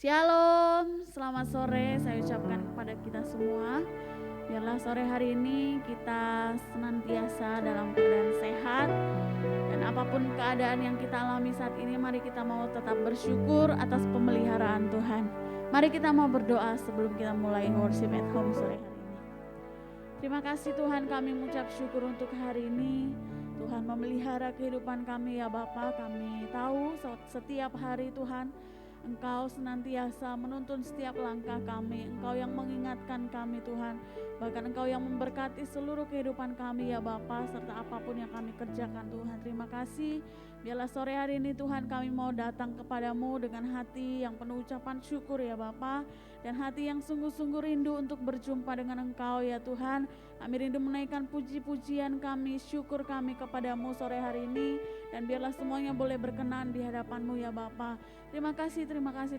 Shalom, selamat sore saya ucapkan kepada kita semua. Biarlah sore hari ini kita senantiasa dalam keadaan sehat. Dan apapun keadaan yang kita alami saat ini, mari kita mau tetap bersyukur atas pemeliharaan Tuhan. Mari kita mau berdoa sebelum kita mulai worship at home sore hari ini. Terima kasih Tuhan, kami mengucap syukur untuk hari ini. Tuhan memelihara kehidupan kami ya Bapa. Kami tahu setiap hari Tuhan Engkau senantiasa menuntun setiap langkah kami. Engkau yang mengingatkan kami Tuhan. Bahkan Engkau yang memberkati seluruh kehidupan kami ya Bapa, serta apapun yang kami kerjakan Tuhan. Terima kasih. Biarlah sore hari ini Tuhan kami mau datang kepadamu dengan hati yang penuh ucapan syukur ya Bapa. Dan hati yang sungguh-sungguh rindu untuk berjumpa dengan Engkau ya Tuhan. Kami rindu menaikkan puji-pujian kami, syukur kami kepadamu sore hari ini. Dan biarlah semuanya boleh berkenan di hadapan-Mu ya Bapa. Terima kasih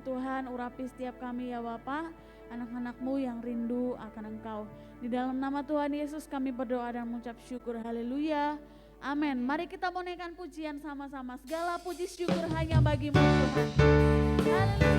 Tuhan, urapi setiap kami ya Bapa, anak-anak-Mu yang rindu akan Engkau. Di dalam nama Tuhan Yesus kami berdoa dan mengucap syukur, haleluya, amin. Mari kita mau naikkan pujian sama-sama, segala puji syukur hanya bagi-Mu Tuhan, haleluya.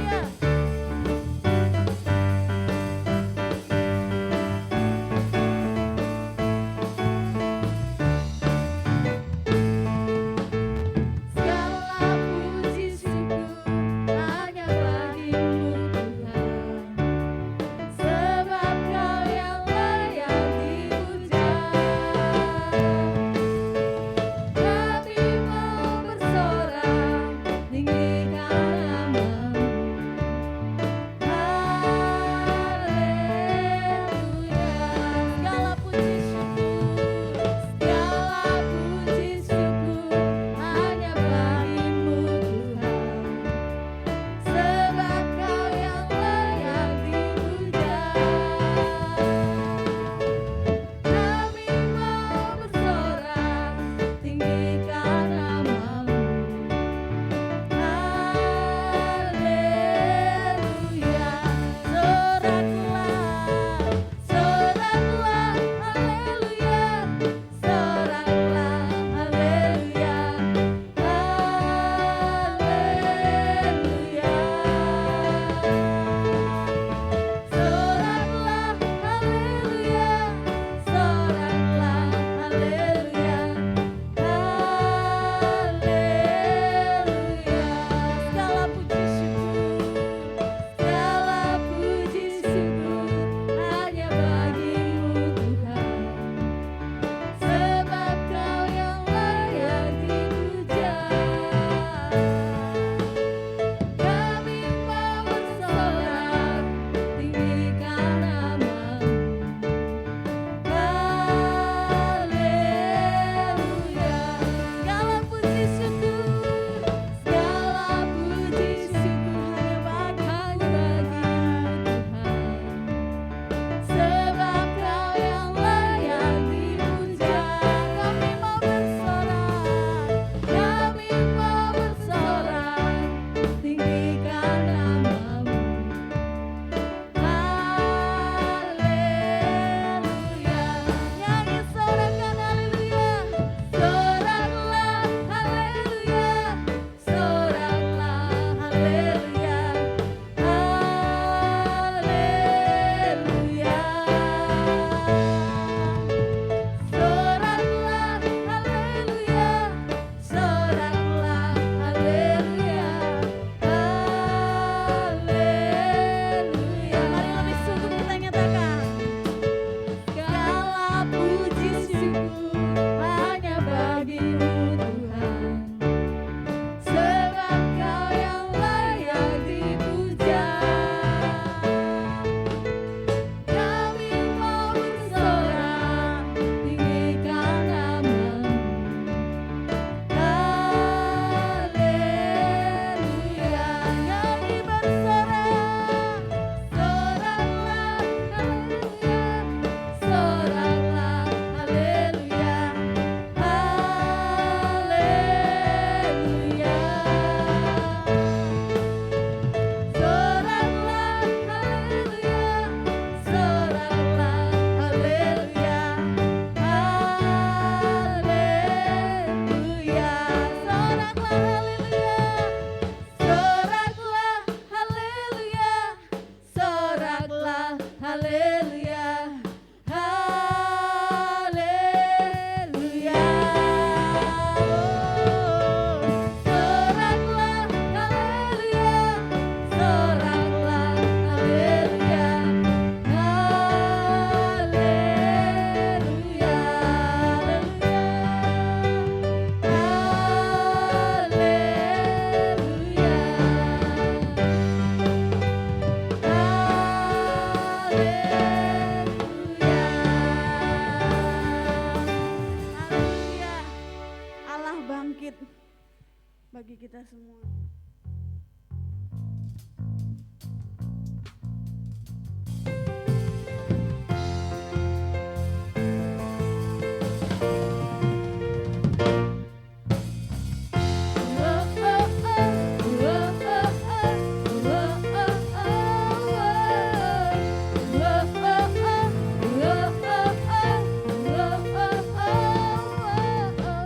bagi kita semua.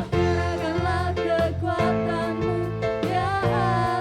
Curahkanlah kekuatan-Mu, ya Allah.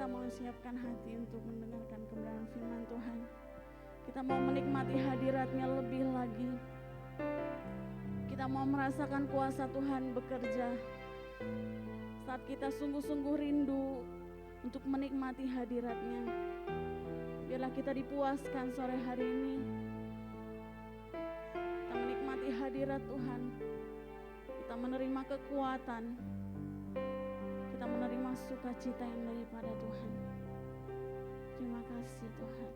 kita mau siapkan hati untuk mendengarkan kebenaran firman Tuhan. Kita mau menikmati hadirat-Nya lebih lagi. Kita mau merasakan kuasa Tuhan bekerja. Saat kita sungguh-sungguh rindu untuk menikmati hadirat-Nya, biarlah kita dipuaskan sore hari ini. Kita menikmati hadirat Tuhan. Kita menerima kekuatan. Kita menerima sukacita yang daripada Tuhan. Terima kasih Tuhan.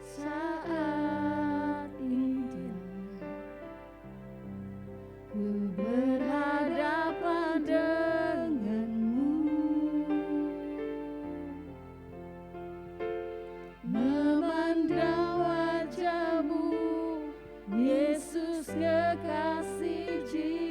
Saat ini ku berhadapan denganmu, memandang wajahmu, Yesus kekasih jiwaku.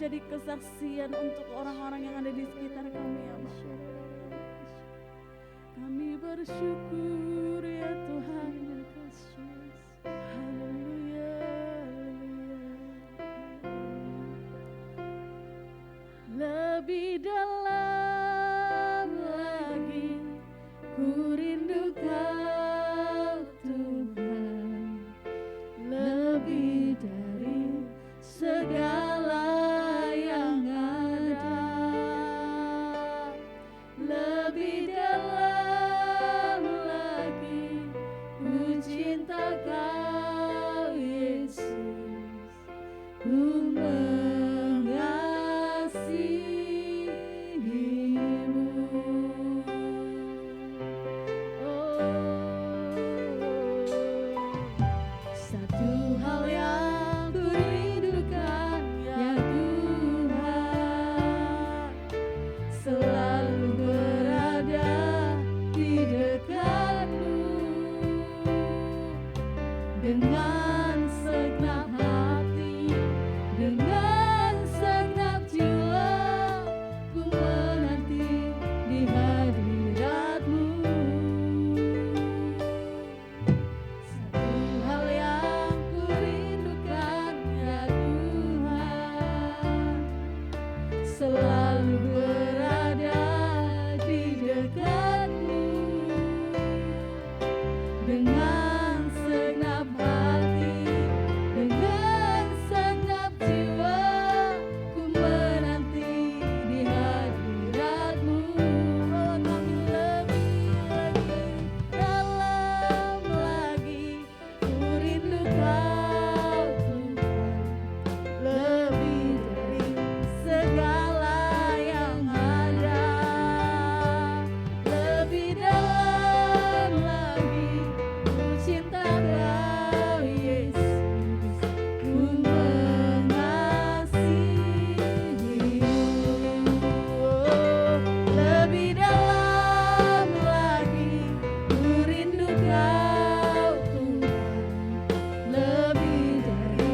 menjadi kesaksian untuk orang-orang yang ada di sekitar kami ya Bapa. Kami bersyukur ya Tuhan. Haleluya, haleluya. Lebih dalam lagi ku rindu Kau Tuhan, lebih dari segala yang ada, lebih dalam lagi ku cinta Kau Yesus, ku dengan segenap hati, dengan segenap jiwa, ku menanti di hadirat-Mu. Satu hal yang ku rindukan ya Tuhan, selalu berada di dekat-Mu, dengan segenap hati, dengan segenap jiwa, ku menanti di hadirat-Mu. Oh, kami lebih lagi, dalam lagi, ku rindu Kau Tuhan, lebih dari segala yang ada, lebih dalam lagi, ku cinta Kau Yesus, ku mengasihi-Mu. Lebih dalam lagi, ku rindu Kau Tuhan, lebih dari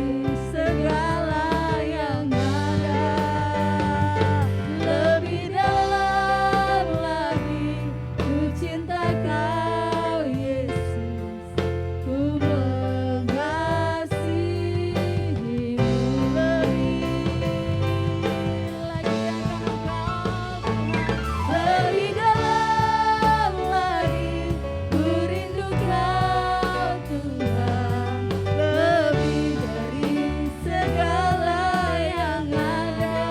segala yang ada, lebih dalam lagi, ku cinta Kau Yesus, ku mengasihi-Mu. Lebih dalam lagi, ku rindu Kau Tuhan, lebih dari segala yang ada,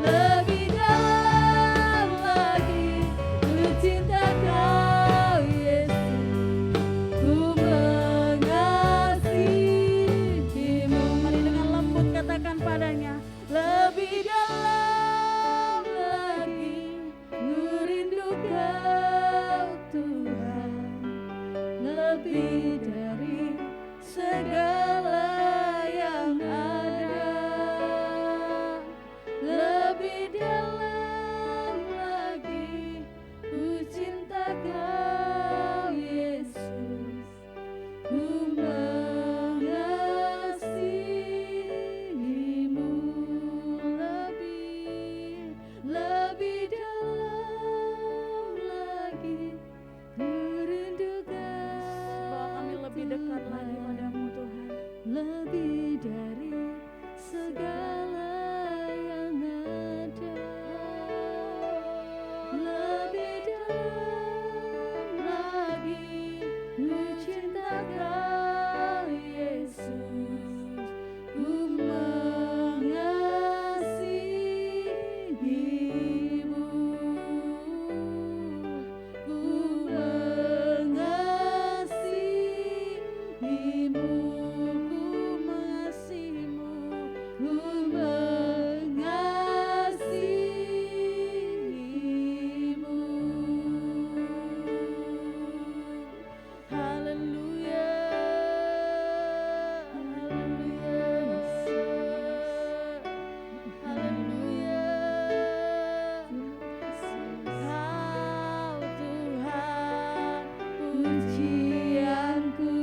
lebih dalam lagi, ku cinta Kau Yesus, ku mengasihi-Mu. Mari dengan lembut katakan padanya, lebih dalam lagi, ku rindu Kau Tuhan, lebih dari segala yang ada, lebih dalam lagi, ku cinta Kau Yesus, ku mengasihi-Mu. Lebih dalam lagi, ku rindukan. Bawa kami lebih dekat lagi padamu Tuhan, lebih dari segala yang ada, lebih dalam lagi, ku cinta Kau Yesus, ku mengasihi-Mu, ku mengasihi-Mu, ku mengasihi-Mu, ku mengasihi-Mu. Haleluya, haleluya, haleluya. Kau Tuhan pujianku,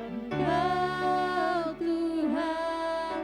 Engkau Tuhan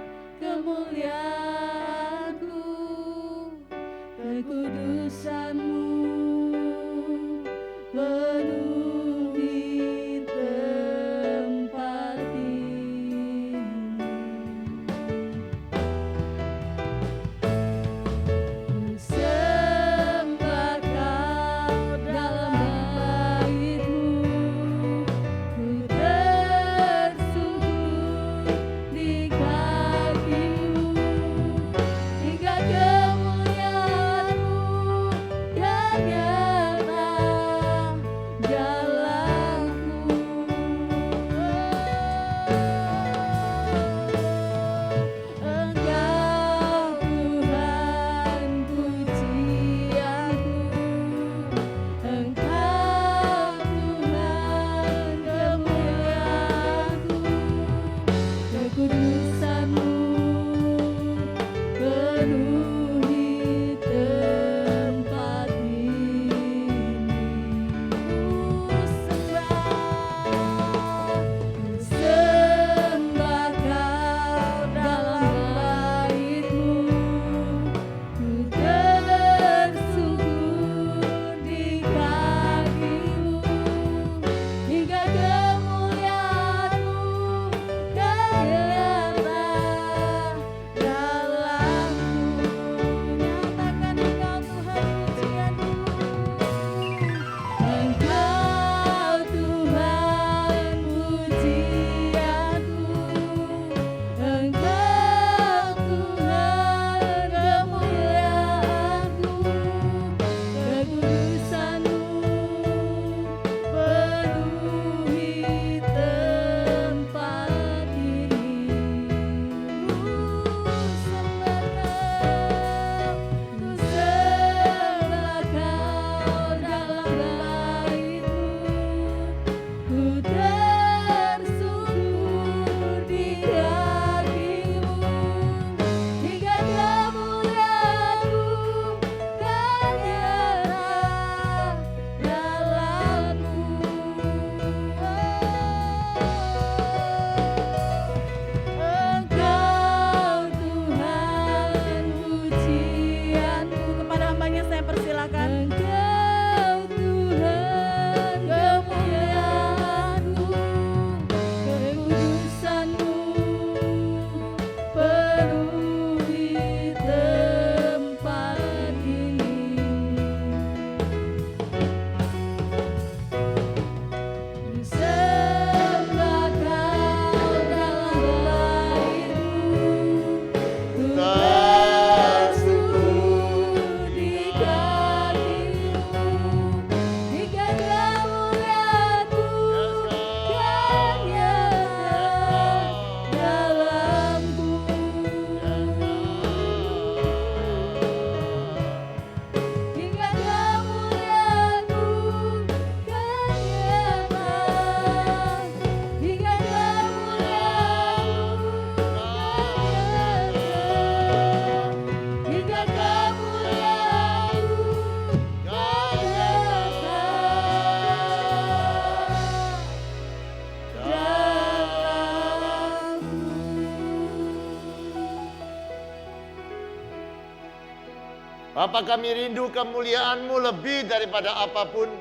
Bapa, kami rindu kemuliaan-Mu lebih daripada apapun.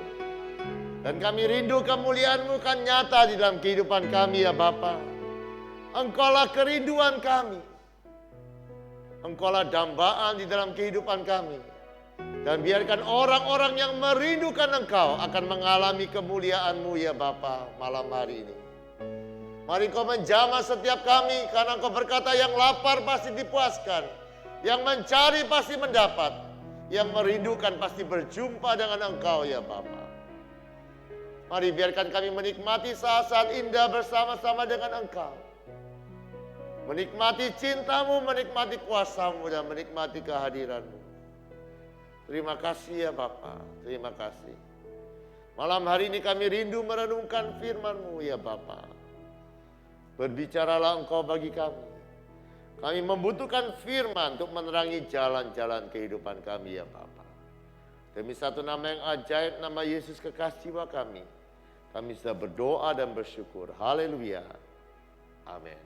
Dan kami rindu kemuliaan-Mu kan nyata di dalam kehidupan kami ya Bapa. Engkaulah kerinduan kami. Engkaulah dambaan di dalam kehidupan kami. Dan biarkan orang-orang yang merindukan Engkau akan mengalami kemuliaan-Mu ya Bapa malam hari ini. Mari Engkau menjamah setiap kami, karena Engkau berkata yang lapar pasti dipuaskan, yang mencari pasti mendapat, yang merindukan pasti berjumpa dengan Engkau ya Bapa. Mari biarkan kami menikmati saat-saat indah bersama-sama dengan Engkau. Menikmati cinta-Mu, menikmati kuasa-Mu, dan menikmati kehadiran-Mu. Terima kasih ya Bapa, terima kasih. Malam hari ini kami rindu merenungkan firman-Mu ya Bapa. Berbicaralah Engkau bagi kami. Kami membutuhkan firman untuk menerangi jalan-jalan kehidupan kami ya Bapa. Demi satu nama yang ajaib, nama Yesus kekasih jiwa kami sudah berdoa dan bersyukur. Haleluya. Amin.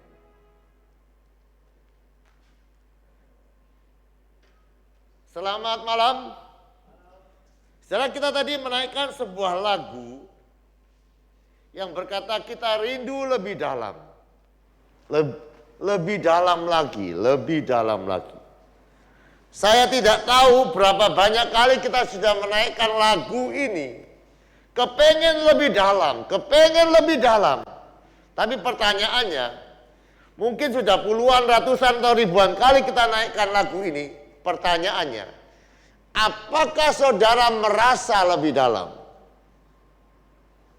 Selamat malam. Setelah kita tadi menaikkan sebuah lagu yang berkata kita rindu lebih dalam. Lebih dalam lagi, lebih dalam lagi. Saya tidak tahu berapa banyak kali kita sudah menaikkan lagu ini. Kepengen lebih dalam, kepengen lebih dalam. Tapi pertanyaannya, mungkin sudah puluhan, ratusan, atau ribuan kali kita naikkan lagu ini. Pertanyaannya, apakah saudara merasa lebih dalam?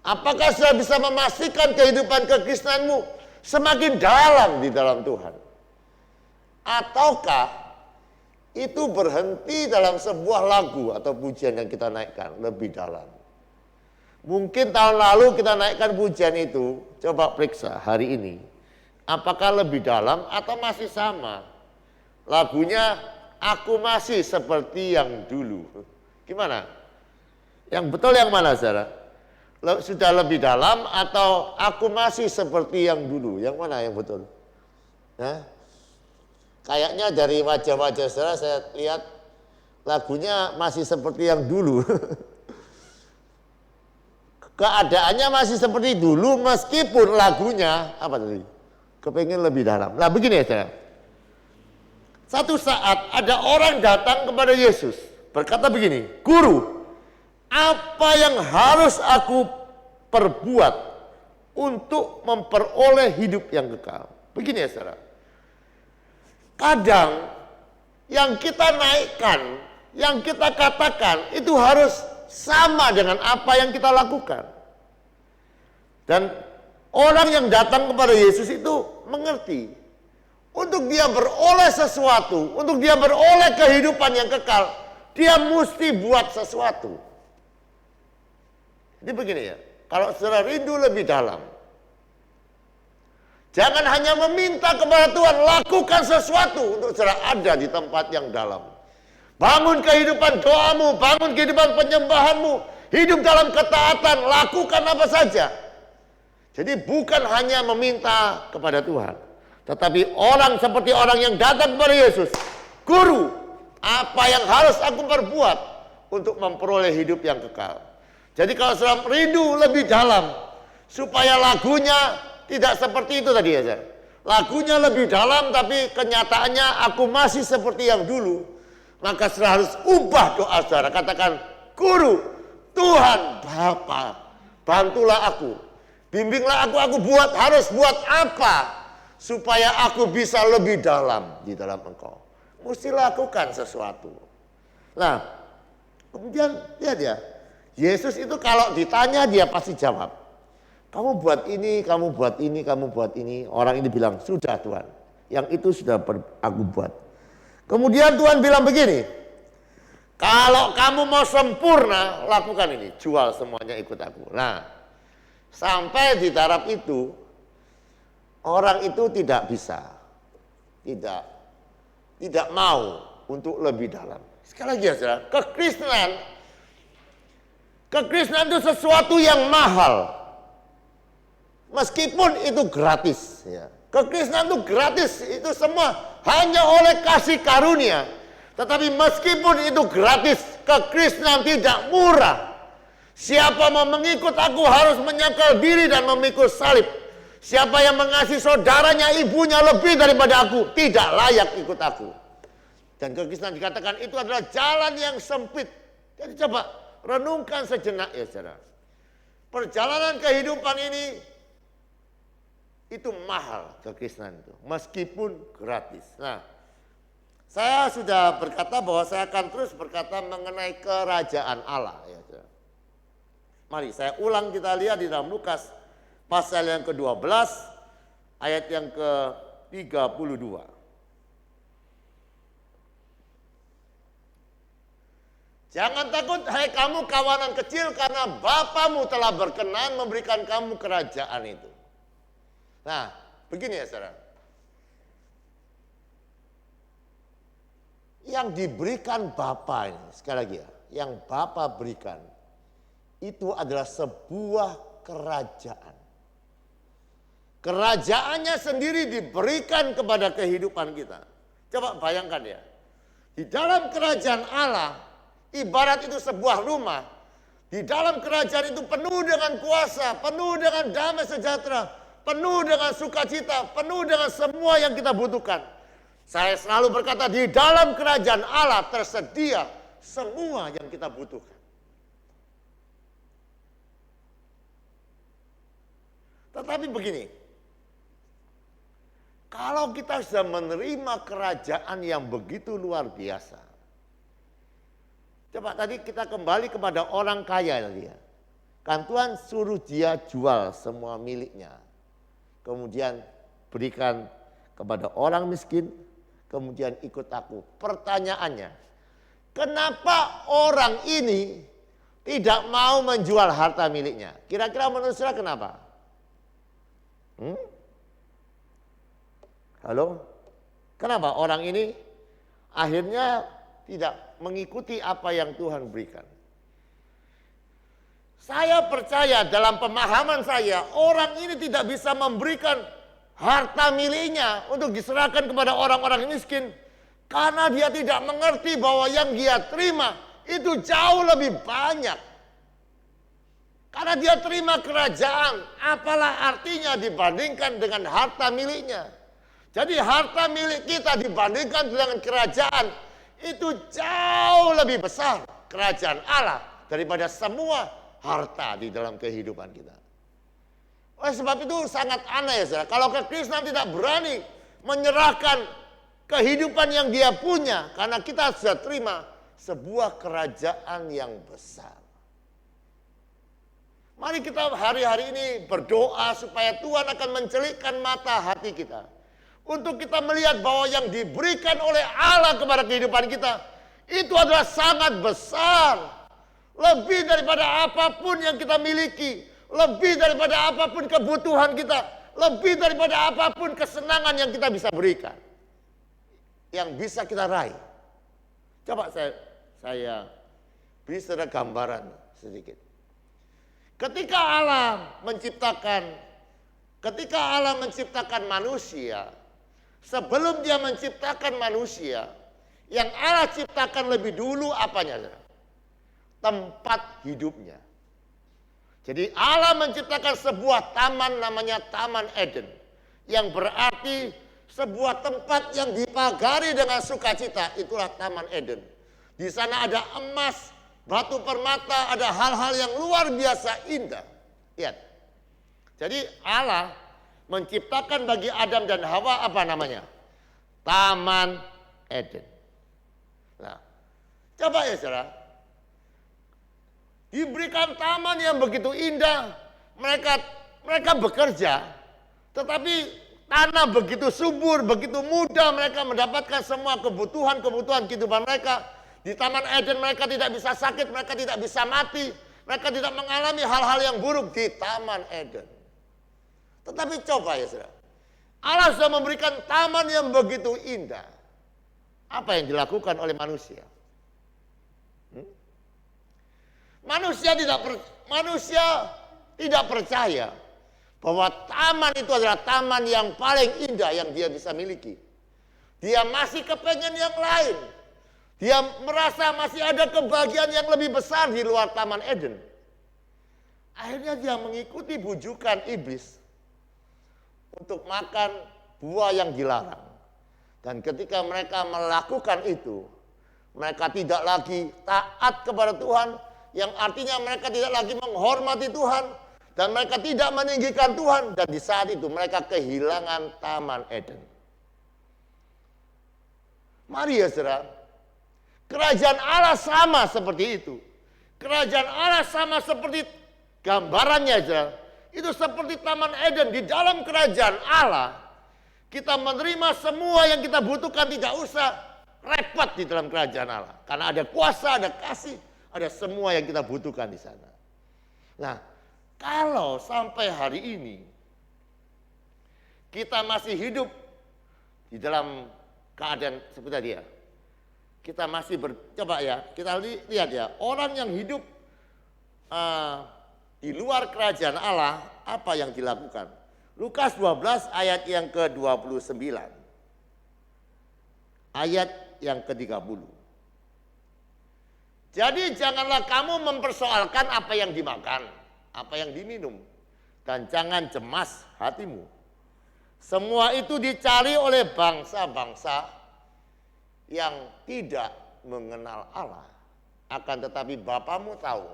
Apakah saudara bisa memastikan kehidupan kekristenanmu semakin dalam di dalam Tuhan? Ataukah itu berhenti dalam sebuah lagu atau pujian yang kita naikkan lebih dalam? Mungkin tahun lalu kita naikkan pujian itu, coba periksa hari ini. Apakah lebih dalam atau masih sama? Lagunya, aku masih seperti yang dulu. Gimana? Yang betul yang mana saudara? Sudah lebih dalam atau aku masih seperti yang dulu? Yang mana yang betul? Nah, kayaknya dari wajah-wajah saudara saya lihat lagunya masih seperti yang dulu. Keadaannya masih seperti dulu meskipun lagunya apa tadi? Kepengen lebih dalam. Nah begini ya saudara. Satu saat ada orang datang kepada Yesus berkata begini, Guru, apa yang harus aku perbuat untuk memperoleh hidup yang kekal? Begini ya saudara. Kadang yang kita naikkan, yang kita katakan itu harus sama dengan apa yang kita lakukan. Dan orang yang datang kepada Yesus itu mengerti. Untuk dia beroleh sesuatu, untuk dia beroleh kehidupan yang kekal, dia mesti buat sesuatu. Jadi begini ya, kalau saudara rindu lebih dalam, jangan hanya meminta kepada Tuhan, lakukan sesuatu untuk saudara ada di tempat yang dalam. Bangun kehidupan doamu, bangun kehidupan penyembahanmu, hidup dalam ketaatan, lakukan apa saja. Jadi bukan hanya meminta kepada Tuhan, tetapi orang seperti orang yang datang kepada Yesus, Guru, apa yang harus aku perbuat untuk memperoleh hidup yang kekal? Jadi kalau saudara rindu lebih dalam, supaya lagunya tidak seperti itu tadi ya, lagunya lebih dalam tapi kenyataannya aku masih seperti yang dulu, maka saudara harus ubah doa saudara. Katakan, Guru, Tuhan, Bapa, bantulah aku, bimbinglah aku harus buat apa supaya aku bisa lebih dalam di dalam Engkau. Mesti lakukan sesuatu. Nah, kemudian lihat ya, Yesus itu kalau ditanya dia pasti jawab. Kamu buat ini, kamu buat ini, kamu buat ini. Orang ini bilang, sudah Tuhan, yang itu sudah aku buat. Kemudian Tuhan bilang begini, kalau kamu mau sempurna, lakukan ini, jual semuanya ikut aku. Nah, sampai di taraf itu, orang itu tidak bisa, tidak mau untuk lebih dalam. Sekali lagi ya saudara, kekristenan itu sesuatu yang mahal. Meskipun itu gratis ya. Kekristenan itu gratis, itu semua hanya oleh kasih karunia. Tetapi meskipun itu gratis, kekristenan tidak murah. Siapa mau mengikut aku harus menyangkal diri dan memikul salib. Siapa yang mengasihi saudaranya, ibunya lebih daripada aku, tidak layak ikut aku. Dan kekristenan dikatakan itu adalah jalan yang sempit. Jadi coba renungkan sejenak ya saudara. Perjalanan kehidupan ini itu mahal kekristenan itu, meskipun gratis. Nah, saya sudah berkata bahwa saya akan terus berkata mengenai kerajaan Allah. Ya saudara. Mari saya ulang, kita lihat di dalam Lukas pasal yang ke-12 ayat yang ke-32. Jangan takut hai kamu kawanan kecil, karena Bapamu telah berkenan memberikan kamu kerajaan itu. Nah, begini ya saudara. Yang diberikan Bapa ini, sekali lagi ya, yang Bapa berikan itu adalah sebuah kerajaan. Kerajaannya sendiri diberikan kepada kehidupan kita. Coba bayangkan ya. Di dalam kerajaan Allah, ibarat itu sebuah rumah. Di dalam kerajaan itu penuh dengan kuasa, penuh dengan damai sejahtera, penuh dengan sukacita, penuh dengan semua yang kita butuhkan. Saya selalu berkata, di dalam kerajaan Allah tersedia semua yang kita butuhkan. Tetapi begini, kalau kita sudah menerima kerajaan yang begitu luar biasa. Coba tadi kita kembali kepada orang kaya tadi ya. Kan Tuhan suruh dia jual semua miliknya. Kemudian berikan kepada orang miskin, kemudian ikut aku. Pertanyaannya, kenapa orang ini tidak mau menjual harta miliknya? Kira-kira menurut saudara kenapa? Halo? Kenapa orang ini akhirnya tidak mengikuti apa yang Tuhan berikan? Saya percaya dalam pemahaman saya, orang ini tidak bisa memberikan harta miliknya untuk diserahkan kepada orang-orang miskin. Karena dia tidak mengerti bahwa yang dia terima itu jauh lebih banyak. Karena dia terima kerajaan, apalah artinya dibandingkan dengan harta miliknya. Jadi harta milik kita dibandingkan dengan kerajaan, itu jauh lebih besar kerajaan Allah daripada semua harta di dalam kehidupan kita. Oleh sebab itu sangat aneh ya saudara, kalau kekristenan tidak berani menyerahkan kehidupan yang dia punya, karena kita sudah terima sebuah kerajaan yang besar. Mari kita hari-hari ini berdoa supaya Tuhan akan mencelikkan mata hati kita. Untuk kita melihat bahwa yang diberikan oleh Allah kepada kehidupan kita, itu adalah sangat besar. Lebih daripada apapun yang kita miliki. Lebih daripada apapun kebutuhan kita. Lebih daripada apapun kesenangan yang kita bisa berikan. Yang bisa kita raih. Coba saya beri saudara gambaran sedikit. Ketika Allah menciptakan manusia, sebelum dia menciptakan manusia, yang Allah ciptakan lebih dulu apanya? Tempat hidupnya. Jadi Allah menciptakan sebuah taman namanya Taman Eden, yang berarti sebuah tempat yang dipagari dengan sukacita, itulah Taman Eden. Di sana ada emas, batu permata, ada hal-hal yang luar biasa indah. Lihat. Jadi Allah menciptakan bagi Adam dan Hawa apa namanya? Taman Eden. Nah, coba ya saudara. Diberikan taman yang begitu indah. Mereka bekerja. Tetapi tanah begitu subur, begitu mudah mereka mendapatkan semua kebutuhan kehidupan mereka. Di Taman Eden mereka tidak bisa sakit, mereka tidak bisa mati. Mereka tidak mengalami hal-hal yang buruk di Taman Eden. Tetapi coba ya saudara. Allah sudah memberikan taman yang begitu indah. Apa yang dilakukan oleh manusia? Manusia tidak percaya bahwa taman itu adalah taman yang paling indah yang dia bisa miliki. Dia masih kepengen yang lain. Dia merasa masih ada kebahagiaan yang lebih besar di luar Taman Eden. Akhirnya dia mengikuti bujukan iblis untuk makan buah yang dilarang. Dan ketika mereka melakukan itu, mereka tidak lagi taat kepada Tuhan, yang artinya mereka tidak lagi menghormati Tuhan, dan mereka tidak meninggikan Tuhan. Dan di saat itu mereka kehilangan Taman Eden. Mari ya saudara, kerajaan Allah sama seperti itu. Kerajaan Allah sama seperti gambarannya saudara. Itu seperti Taman Eden. Di dalam kerajaan Allah, kita menerima semua yang kita butuhkan, tidak usah repot di dalam kerajaan Allah. Karena ada kuasa, ada kasih, ada semua yang kita butuhkan di sana. Nah, kalau sampai hari ini kita masih hidup di dalam keadaan seperti tadi ya, kita masih coba ya, kita lihat ya, orang yang hidup di luar kerajaan Allah, apa yang dilakukan? Lukas 12 ayat yang ke-29. Ayat yang ke-30. Jadi janganlah kamu mempersoalkan apa yang dimakan, apa yang diminum, dan jangan cemas hatimu. Semua itu dicari oleh bangsa-bangsa yang tidak mengenal Allah. Akan tetapi Bapamu tahu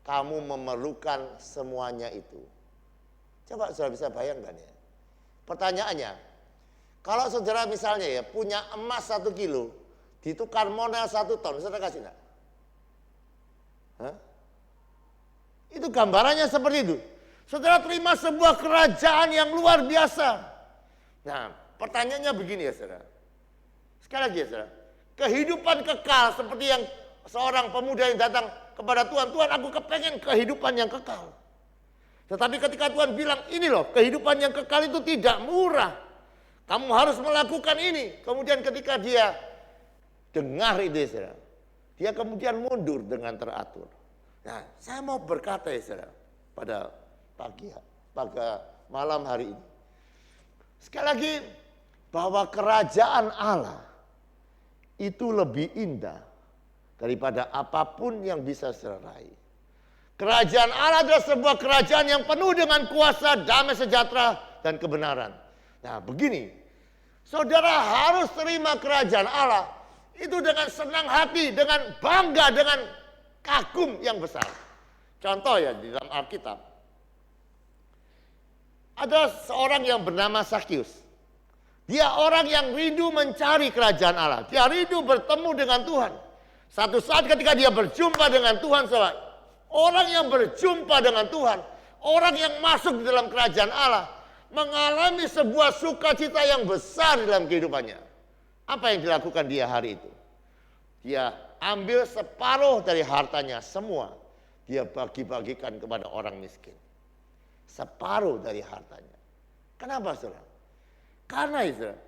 kamu memerlukan semuanya itu. Coba saudara bisa bayangkan ya. Pertanyaannya, kalau saudara misalnya ya punya emas 1 kilo, ditukar modal 1 ton, saudara kasih enggak? Hah? Itu gambarannya seperti itu. Saudara terima sebuah kerajaan yang luar biasa. Nah, pertanyaannya begini ya saudara. Sekali lagi ya saudara. Kehidupan kekal seperti yang seorang pemuda yang datang kepada Tuhan. Tuhan, aku kepengen kehidupan yang kekal. Tetapi ketika Tuhan bilang, ini loh kehidupan yang kekal itu tidak murah. Kamu harus melakukan ini. Kemudian ketika dia dengar itu ya saudara, dia kemudian mundur dengan teratur. Nah, saya mau berkata ya saudara, pada pada malam hari ini. Sekali lagi, bahwa kerajaan Allah itu lebih indah daripada apapun yang bisa saudara raih. Kerajaan Allah adalah sebuah kerajaan yang penuh dengan kuasa, damai sejahtera, dan kebenaran. Nah begini, saudara harus terima kerajaan Allah itu dengan senang hati, dengan bangga, dengan kagum yang besar. Contoh ya di dalam Alkitab, ada seorang yang bernama Sakius. Dia orang yang rindu mencari kerajaan Allah. Dia rindu bertemu dengan Tuhan. Satu saat ketika dia berjumpa dengan Tuhan, saudara, orang yang berjumpa dengan Tuhan, orang yang masuk di dalam kerajaan Allah, mengalami sebuah sukacita yang besar dalam kehidupannya. Apa yang dilakukan dia hari itu? Dia ambil separuh dari hartanya semua, dia bagi-bagikan kepada orang miskin. Separuh dari hartanya. Kenapa saudara? Karena saudara,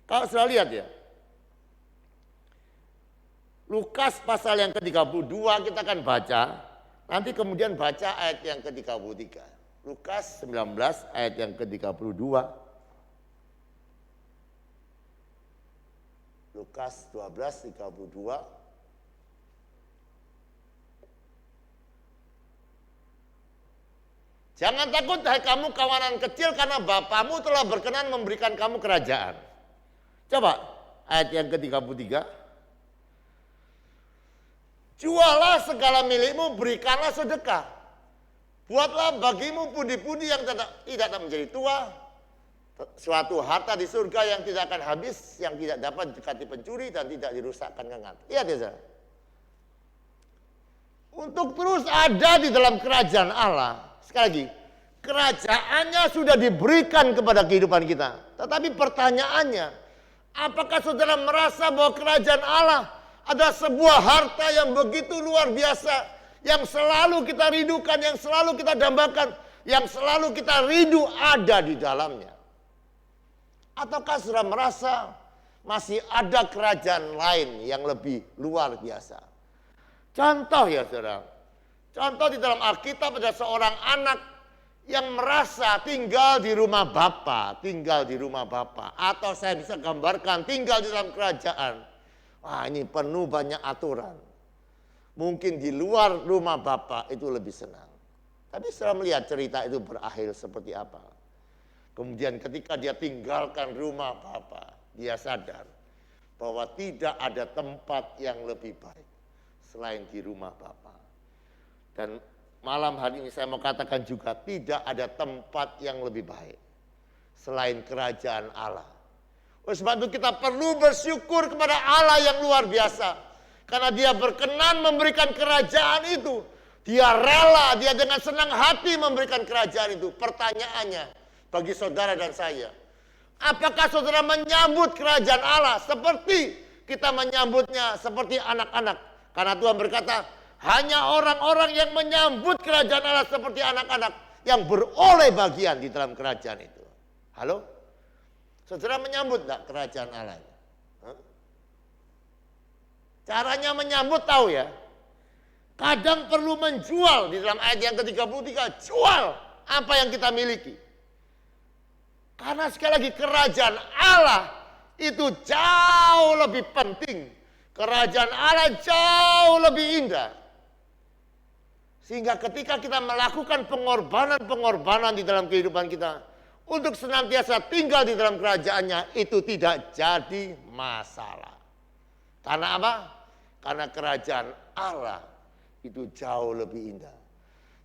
kalau saudara lihat ya, Lukas pasal yang ke-32 kita akan baca, nanti kemudian baca ayat yang ke-33. Lukas 19 ayat yang ke-32. Lukas 12:32. Jangan takut hai kamu kawanan kecil, karena Bapamu telah berkenan memberikan kamu kerajaan. Coba ayat yang ke-33. Jualah segala milikmu, berikanlah sedekah. Buatlah bagimu pundi-pundi yang tidak menjadi tua, suatu harta di surga yang tidak akan habis, yang tidak dapat didekati pencuri dan tidak dirusakkan kengat. Lihat ya saudara. Untuk terus ada di dalam kerajaan Allah. Sekali lagi, kerajaannya sudah diberikan kepada kehidupan kita. Tetapi pertanyaannya, apakah saudara merasa bahwa kerajaan Allah ada sebuah harta yang begitu luar biasa, yang selalu kita rindukan, yang selalu kita dambakan, yang selalu kita rindu ada di dalamnya? Ataukah saudara merasa masih ada kerajaan lain yang lebih luar biasa? Contoh ya saudara, contoh di dalam Alkitab ada seorang anak yang merasa tinggal di rumah bapa, atau saya bisa gambarkan tinggal di dalam kerajaan. Wah, ini penuh banyak aturan. Mungkin di luar rumah Bapak itu lebih senang. Tapi setelah melihat cerita itu berakhir seperti apa. Kemudian ketika dia tinggalkan rumah Bapak, dia sadar bahwa tidak ada tempat yang lebih baik selain di rumah Bapak. Dan malam hari ini saya mau katakan juga tidak ada tempat yang lebih baik selain kerajaan Allah. Oleh sebab itu kita perlu bersyukur kepada Allah yang luar biasa. Karena dia berkenan memberikan kerajaan itu. Dia rela, dia dengan senang hati memberikan kerajaan itu. Pertanyaannya bagi saudara dan saya, apakah saudara menyambut kerajaan Allah seperti kita menyambutnya seperti anak-anak? Karena Tuhan berkata, hanya orang-orang yang menyambut kerajaan Allah seperti anak-anak yang beroleh bagian di dalam kerajaan itu. Halo? Saudara menyambut enggak kerajaan Allah? Caranya menyambut tahu ya. Kadang perlu menjual di dalam ayat yang ke-33. Jual apa yang kita miliki. Karena sekali lagi kerajaan Allah itu jauh lebih penting. Kerajaan Allah jauh lebih indah. Sehingga ketika kita melakukan pengorbanan-pengorbanan di dalam kehidupan kita. Untuk senantiasa tinggal di dalam kerajaannya itu tidak jadi masalah. Karena apa? Karena kerajaan Allah itu jauh lebih indah.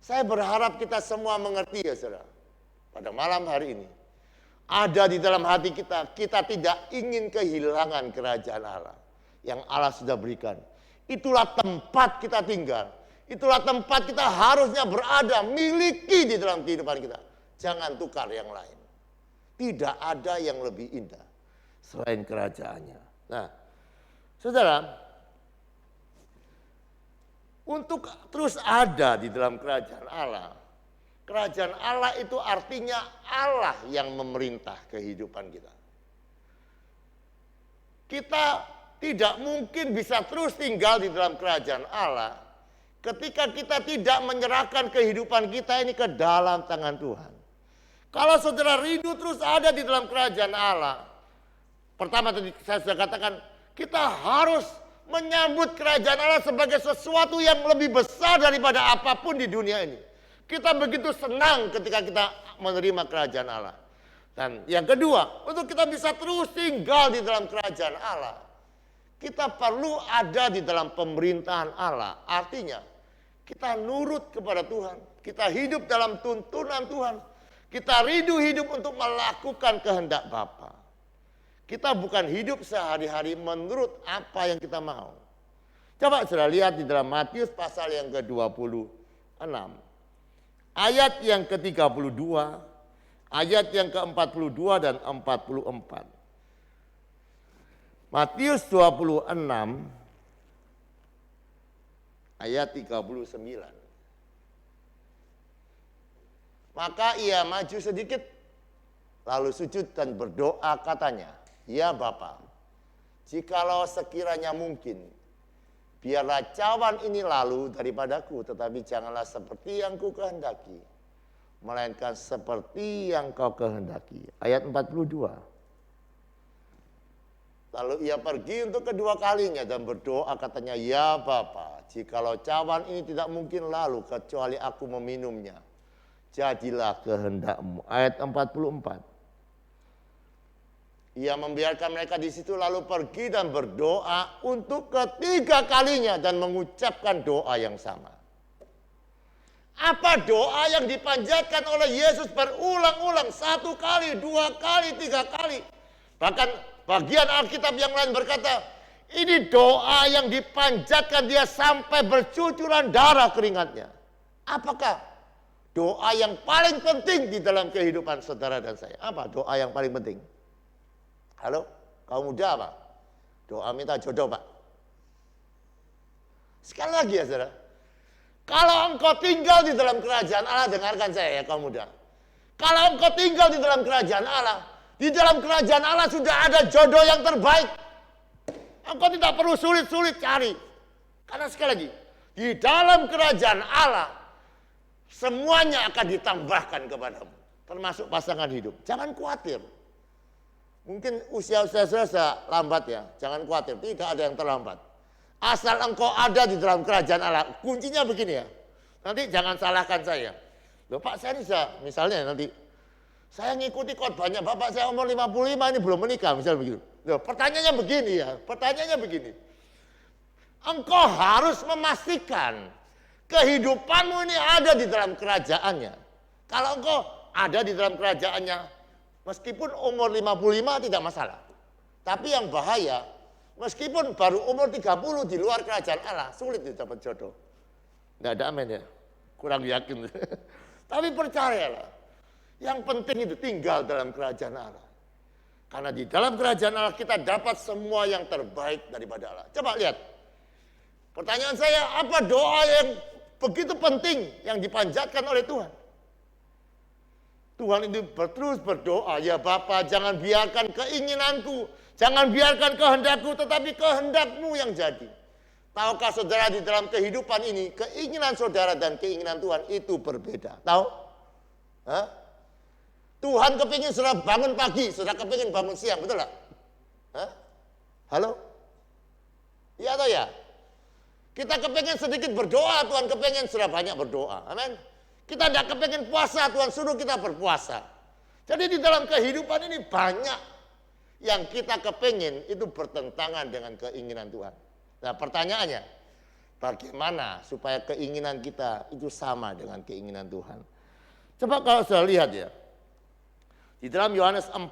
Saya berharap kita semua mengerti ya saudara. Pada malam hari ini. Ada di dalam hati kita. Kita tidak ingin kehilangan kerajaan Allah. Yang Allah sudah berikan. Itulah tempat kita tinggal. Itulah tempat kita harusnya berada. Miliki di dalam kehidupan kita. Jangan tukar yang lain. Tidak ada yang lebih indah. Selain kerajaannya. Nah. Saudara, untuk terus ada di dalam kerajaan Allah itu artinya Allah yang memerintah kehidupan kita. Kita tidak mungkin bisa terus tinggal di dalam kerajaan Allah ketika kita tidak menyerahkan kehidupan kita ini ke dalam tangan Tuhan. Kalau saudara rindu terus ada di dalam kerajaan Allah, pertama tadi saya sudah katakan, kita harus menyambut kerajaan Allah sebagai sesuatu yang lebih besar daripada apapun di dunia ini. Kita begitu senang ketika kita menerima kerajaan Allah. Dan yang kedua, untuk kita bisa terus tinggal di dalam kerajaan Allah, kita perlu ada di dalam pemerintahan Allah. Artinya, kita nurut kepada Tuhan. Kita hidup dalam tuntunan Tuhan. Kita rindu hidup untuk melakukan kehendak Bapa. Kita bukan hidup sehari-hari menurut apa yang kita mau. Coba sudah lihat di dalam Matius pasal yang ke-26. Ayat yang ke-32, ayat yang ke-42 dan 44. Matius 26 ayat 39. Maka ia maju sedikit, lalu sujud dan berdoa katanya, ya Bapa, jikalau sekiranya mungkin, biarlah cawan ini lalu daripadaku, tetapi janganlah seperti yang ku kehendaki, melainkan seperti yang kau kehendaki. Ayat 42. Lalu ia pergi untuk kedua kalinya dan berdoa katanya, ya Bapa, jikalau cawan ini tidak mungkin lalu kecuali aku meminumnya, jadilah kehendakmu. Ayat 44. Ia membiarkan mereka di situ lalu pergi dan berdoa untuk ketiga kalinya dan mengucapkan doa yang sama. Apa doa yang dipanjatkan oleh Yesus berulang-ulang, 1 kali, 2 kali, 3 kali. Bahkan bagian Alkitab yang lain berkata, ini doa yang dipanjatkan dia sampai bercucuran darah keringatnya. Apakah doa yang paling penting di dalam kehidupan saudara dan saya? Apa doa yang paling penting? Halo, kaum muda apa? Doa minta jodoh Pak. Sekali lagi ya saudara. Kalau engkau tinggal di dalam kerajaan Allah, dengarkan saya ya kaum muda. Kalau engkau tinggal di dalam kerajaan Allah, di dalam kerajaan Allah sudah ada jodoh yang terbaik. Engkau tidak perlu sulit-sulit cari. Karena sekali lagi, di dalam kerajaan Allah, semuanya akan ditambahkan kepadamu. Termasuk pasangan hidup. Jangan khawatir. Mungkin usia-usia sudah lambat ya, jangan khawatir, tidak ada yang terlambat. Asal engkau ada di dalam kerajaan Allah. Kuncinya begini ya, nanti jangan salahkan saya. Loh Pak, saya bisa, misalnya nanti, saya ngikuti khotbahnya Bapak saya umur 55 ini belum menikah, misalnya begitu. Loh, pertanyaannya begini ya, pertanyaannya begini. Engkau harus memastikan kehidupanmu ini ada di dalam kerajaannya. Kalau engkau ada di dalam kerajaannya, meskipun umur 55 tidak masalah. Tapi yang bahaya, meskipun baru umur 30 di luar kerajaan Allah, sulit dapat jodoh. Nggak ada amin ya, kurang yakin. Tapi percayalah, yang penting itu tinggal dalam kerajaan Allah. Karena di dalam kerajaan Allah kita dapat semua yang terbaik daripada Allah. Coba lihat. Pertanyaan saya, apa doa yang begitu penting yang dipanjatkan oleh Tuhan? Tuhan itu terus berdoa, ya Bapa, jangan biarkan keinginanku, jangan biarkan kehendakku, tetapi kehendakmu yang jadi. Tahukah saudara di dalam kehidupan ini, keinginan saudara dan keinginan Tuhan itu berbeda. Tahu? Hah? Tuhan kepingin saudara bangun pagi, saudara kepingin bangun siang, betul gak? Hah? Halo? Iya atau ya? Kita kepingin sedikit berdoa, Tuhan kepingin saudara banyak berdoa. Amin. Kita tidak kepingin puasa, Tuhan suruh kita berpuasa. Jadi di dalam kehidupan ini banyak yang kita kepingin itu bertentangan dengan keinginan Tuhan. Nah pertanyaannya, bagaimana supaya keinginan kita itu sama dengan keinginan Tuhan? Coba kalau sudah lihat ya, di dalam Yohanes 4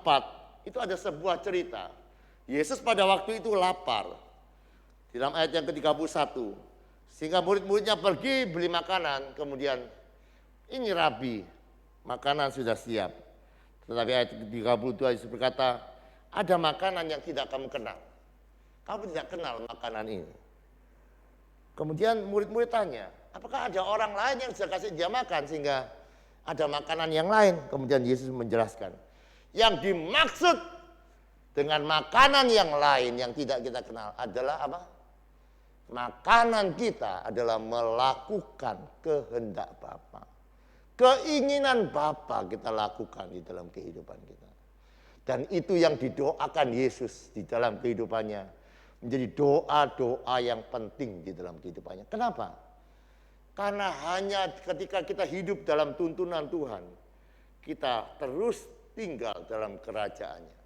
itu ada sebuah cerita. Yesus pada waktu itu lapar. Di dalam ayat yang ke-31. Sehingga murid-muridnya pergi beli makanan, kemudian ini Rabi, makanan sudah siap. Tetapi ayat ke-32 Yesus berkata, ada makanan yang tidak kamu kenal. Kamu tidak kenal makanan ini. Kemudian murid-murid tanya, apakah ada orang lain yang bisa kasih dia makan sehingga ada makanan yang lain? Kemudian Yesus menjelaskan, yang dimaksud dengan makanan yang lain yang tidak kita kenal adalah apa? Makanan kita adalah melakukan kehendak Bapa. Keinginan Bapa kita lakukan di dalam kehidupan kita. Dan itu yang didoakan Yesus di dalam kehidupannya. Menjadi doa-doa yang penting di dalam kehidupannya. Kenapa? Karena hanya ketika kita hidup dalam tuntunan Tuhan, kita terus tinggal dalam kerajaannya.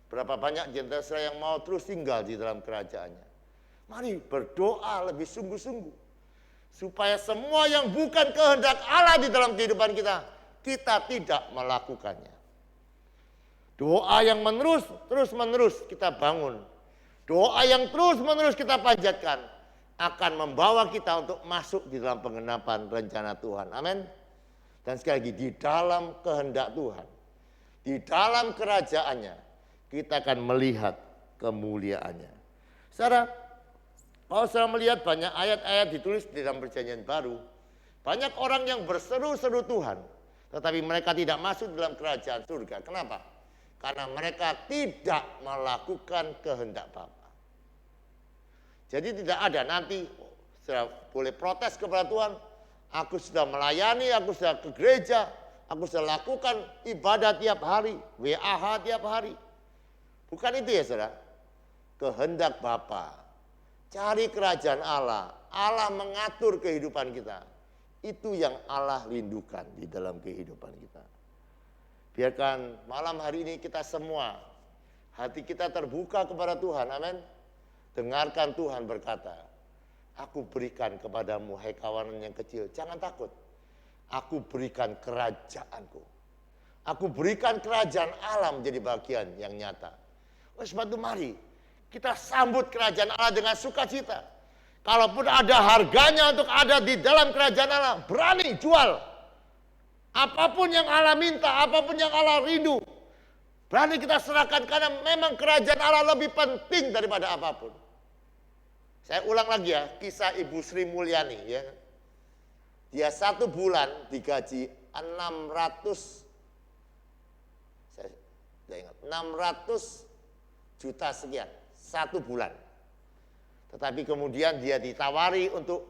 Berapa banyak di antara saya yang mau terus tinggal di dalam kerajaannya. Mari berdoa lebih sungguh-sungguh. Supaya semua yang bukan kehendak Allah di dalam kehidupan kita, kita tidak melakukannya. Doa yang terus-menerus kita bangun. Doa yang terus-menerus kita panjatkan akan membawa kita untuk masuk di dalam penggenapan rencana Tuhan. Amin. Dan sekali lagi, di dalam kehendak Tuhan, di dalam kerajaannya, kita akan melihat kemuliaannya. Saudara, kalau saya melihat banyak ayat-ayat ditulis di dalam perjanjian baru, banyak orang yang berseru-seru Tuhan, tetapi mereka tidak masuk dalam kerajaan surga. Kenapa? Karena mereka tidak melakukan kehendak Bapa. Jadi tidak ada nanti sudah boleh protes kepada Tuhan, aku sudah melayani, aku sudah ke gereja, aku sudah lakukan ibadah tiap hari, WAH tiap hari. Bukan itu ya saudara. Kehendak Bapa. Cari kerajaan Allah. Allah mengatur kehidupan kita. Itu yang Allah rindukan di dalam kehidupan kita. Biarkan malam hari ini kita semua, hati kita terbuka kepada Tuhan. Amin. Dengarkan Tuhan berkata, aku berikan kepadamu hai kawanan yang kecil. Jangan takut. Aku berikan kerajaanku. Aku berikan kerajaan Allah menjadi bagian yang nyata. Oleh sebab itu mari kita sambut kerajaan Allah dengan sukacita. Kalaupun ada harganya untuk ada di dalam kerajaan Allah, berani jual. Apapun yang Allah minta, apapun yang Allah rindu, berani kita serahkan karena memang kerajaan Allah lebih penting daripada apapun. Saya ulang lagi ya, kisah Ibu Sri Mulyani ya. Dia 1 bulan digaji 600, saya ingat, 600 juta sekian, 1 bulan. Tetapi kemudian dia ditawari untuk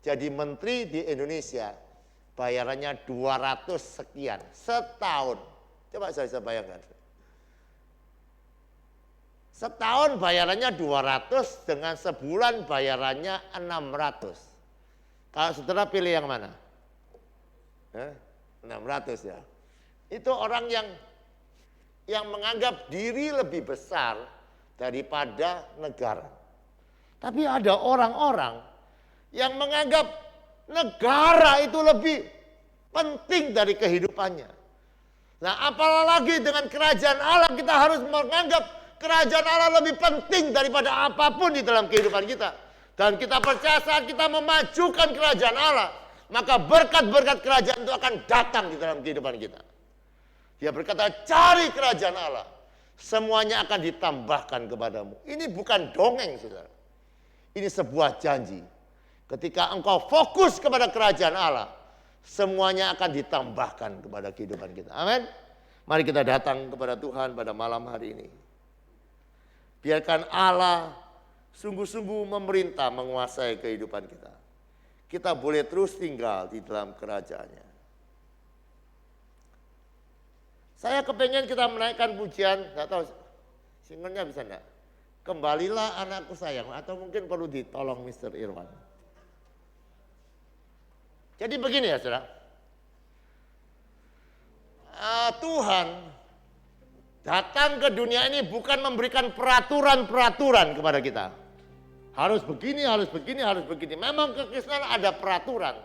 jadi menteri di Indonesia, bayarannya 200 sekian setahun. Coba saya bisa bayangkan. Setahun bayarannya 200, dengan sebulan bayarannya 600. Kalau saudara pilih yang mana? 600 ya. Itu orang yang menganggap diri lebih besar daripada negara. Tapi ada orang-orang yang menganggap negara itu lebih penting dari kehidupannya. Nah, apalagi dengan kerajaan Allah, kita harus menganggap kerajaan Allah lebih penting daripada apapun di dalam kehidupan kita. Dan kita percaya saat kita memajukan kerajaan Allah, maka berkat-berkat kerajaan itu akan datang di dalam kehidupan kita. Dia berkata, cari kerajaan Allah, semuanya akan ditambahkan kepadamu. Ini bukan dongeng, saudara. Ini sebuah janji. Ketika engkau fokus kepada kerajaan Allah, semuanya akan ditambahkan kepada kehidupan kita. Amin. Mari kita datang kepada Tuhan pada malam hari ini. Biarkan Allah sungguh-sungguh memerintah, menguasai kehidupan kita. Kita boleh terus tinggal di dalam kerajaannya. Saya kepengen kita menaikkan pujian, nggak tahu singlenya bisa enggak? Kembalilah anakku sayang, atau mungkin perlu ditolong Mr. Irwan. Jadi begini ya saudara, Tuhan datang ke dunia ini bukan memberikan peraturan-peraturan kepada kita. Harus begini, harus begini, harus begini. Memang kekristenan ada peraturan.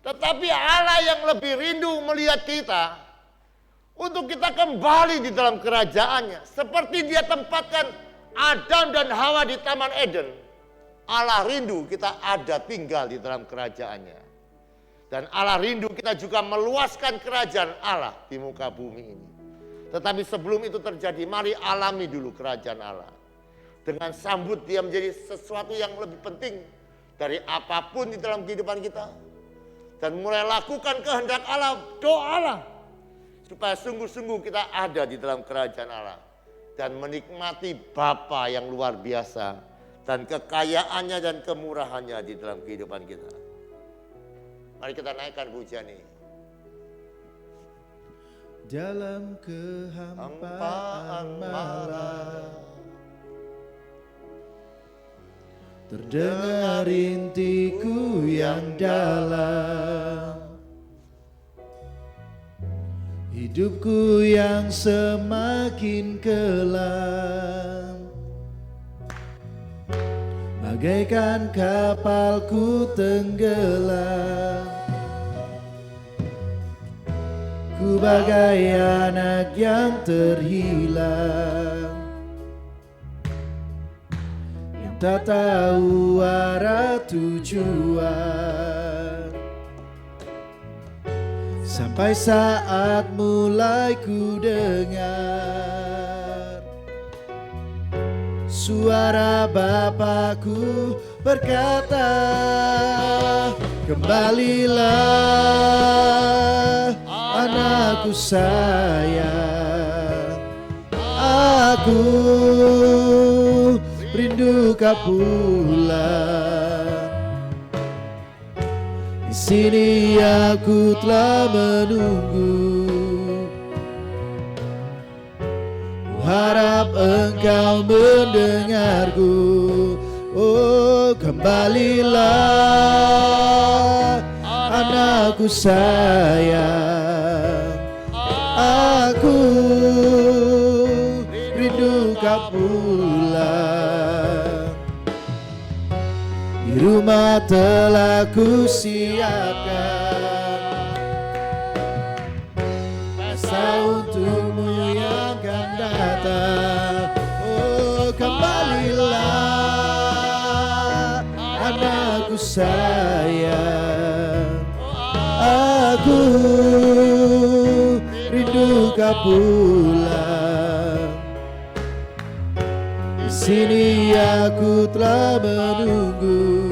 Tetapi Allah yang lebih rindu melihat kita untuk kita kembali di dalam kerajaannya. Seperti dia tempatkan Adam dan Hawa di Taman Eden. Allah rindu kita ada tinggal di dalam kerajaannya. Dan Allah rindu kita juga meluaskan kerajaan Allah di muka bumi ini. Tetapi sebelum itu terjadi, mari alami dulu kerajaan Allah. Dengan sambut dia menjadi sesuatu yang lebih penting dari apapun di dalam kehidupan kita. Dan mulai lakukan kehendak Allah, doalah. Supaya sungguh-sungguh kita ada di dalam kerajaan Allah. Dan menikmati Bapa yang luar biasa. Dan kekayaannya dan kemurahannya di dalam kehidupan kita. Mari kita naikkan pujian ini. Dalam kehampaan malam terdengar rintiku yang dalam, hidupku yang semakin kelam, bagaikan kapalku tenggelam. Ku bagai anak yang terhilang, yang tak tahu arah tujuan. Sampai saat mulai ku dengar suara Bapakku berkata, kembalilah anakku sayang, aku rindu kau pulang. Di sini aku telah menunggu, ku harap engkau mendengarku. Oh, kembalilah anakku sayang, aku rindu kau pulang. Di rumah telah ku siapkan masa untukmu yang akan datang. Oh, kembalilah anakku sayang, aku rindu kau pulang. Di sini aku telah menunggu,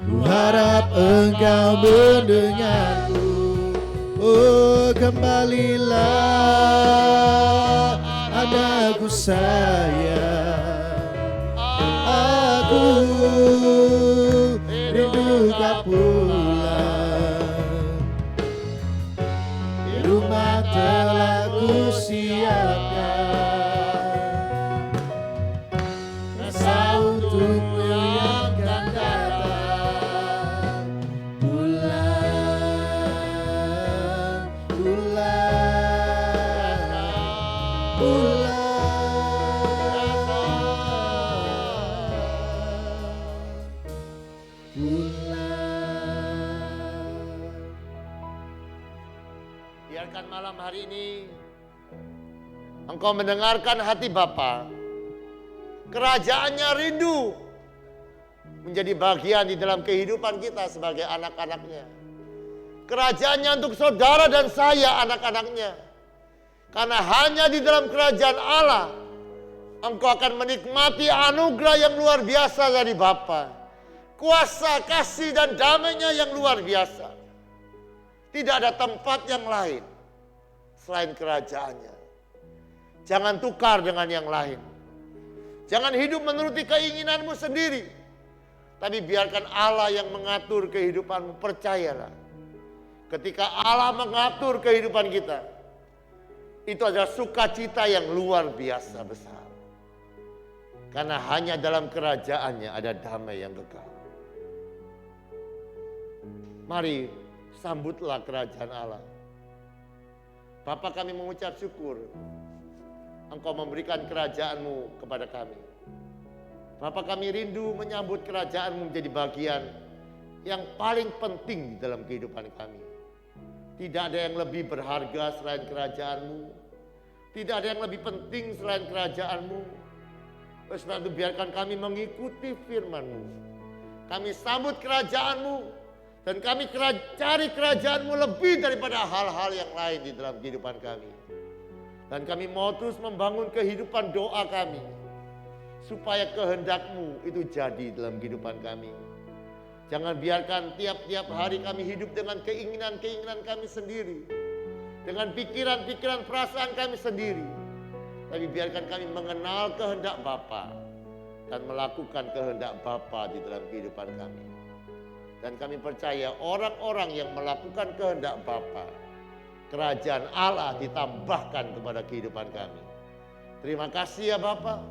ku harap engkau mendengarku. Oh, kembalilah anakku sayang, aku rindu kau pulang. Di rumah telah ku siapkan biarkan malam hari ini Engkau mendengarkan hati Bapa. Kerajaannya rindu menjadi bagian di dalam kehidupan kita sebagai anak-anaknya. Kerajaannya untuk saudara dan saya anak-anaknya. Karena hanya di dalam kerajaan Allah engkau akan menikmati anugerah yang luar biasa dari Bapa. Kuasa, kasih dan damai-Nya yang luar biasa. Tidak ada tempat yang lain selain kerajaannya. Jangan tukar dengan yang lain. Jangan hidup menuruti keinginanmu sendiri. Tapi biarkan Allah yang mengatur kehidupanmu. Percayalah. Ketika Allah mengatur kehidupan kita, itu adalah sukacita yang luar biasa besar. Karena hanya dalam kerajaannya ada damai yang kekal. Mari sambutlah kerajaan Allah. Bapa, kami mengucap syukur Engkau memberikan kerajaan-Mu kepada kami. Bapa, kami rindu menyambut kerajaan-Mu menjadi bagian yang paling penting di dalam kehidupan kami. Tidak ada yang lebih berharga selain kerajaan-Mu. Tidak ada yang lebih penting selain kerajaan-Mu. Oleh sebab itu biarkan kami mengikuti firman-Mu. Kami sambut kerajaan-Mu. Dan kami cari kerajaan-Mu lebih daripada hal-hal yang lain di dalam kehidupan kami. Dan kami mau terus membangun kehidupan doa kami. Supaya kehendak-Mu itu jadi dalam kehidupan kami. Jangan biarkan tiap-tiap hari kami hidup dengan keinginan-keinginan kami sendiri. Dengan pikiran-pikiran perasaan kami sendiri. Tapi biarkan kami mengenal kehendak Bapa. Dan melakukan kehendak Bapa di dalam kehidupan kami. Dan kami percaya orang-orang yang melakukan kehendak Bapa, kerajaan Allah ditambahkan kepada kehidupan kami. Terima kasih ya Bapa.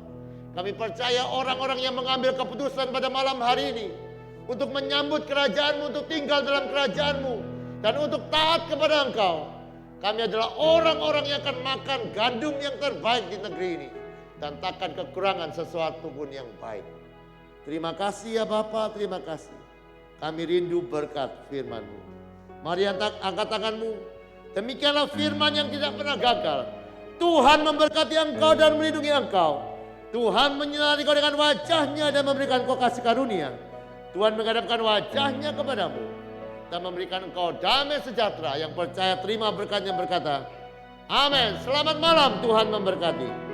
Kami percaya orang-orang yang mengambil keputusan pada malam hari ini untuk menyambut kerajaan-Mu, untuk tinggal dalam kerajaan-Mu, dan untuk taat kepada Engkau. Kami adalah orang-orang yang akan makan gandum yang terbaik di negeri ini dan takkan kekurangan sesuatu pun yang baik. Terima kasih ya Bapa, terima kasih. Kami rindu berkat firman-Mu. Mari angkat tangan-Mu. Demikianlah firman yang tidak pernah gagal. Tuhan memberkati engkau dan melindungi engkau. Tuhan menyinari kau dengan wajah-Nya dan memberikan kau kasih karunia. Tuhan menghadapkan wajah-Nya kepadamu dan memberikan engkau damai sejahtera. Yang percaya terima berkat-Nya berkata, amin. Selamat malam, Tuhan memberkati.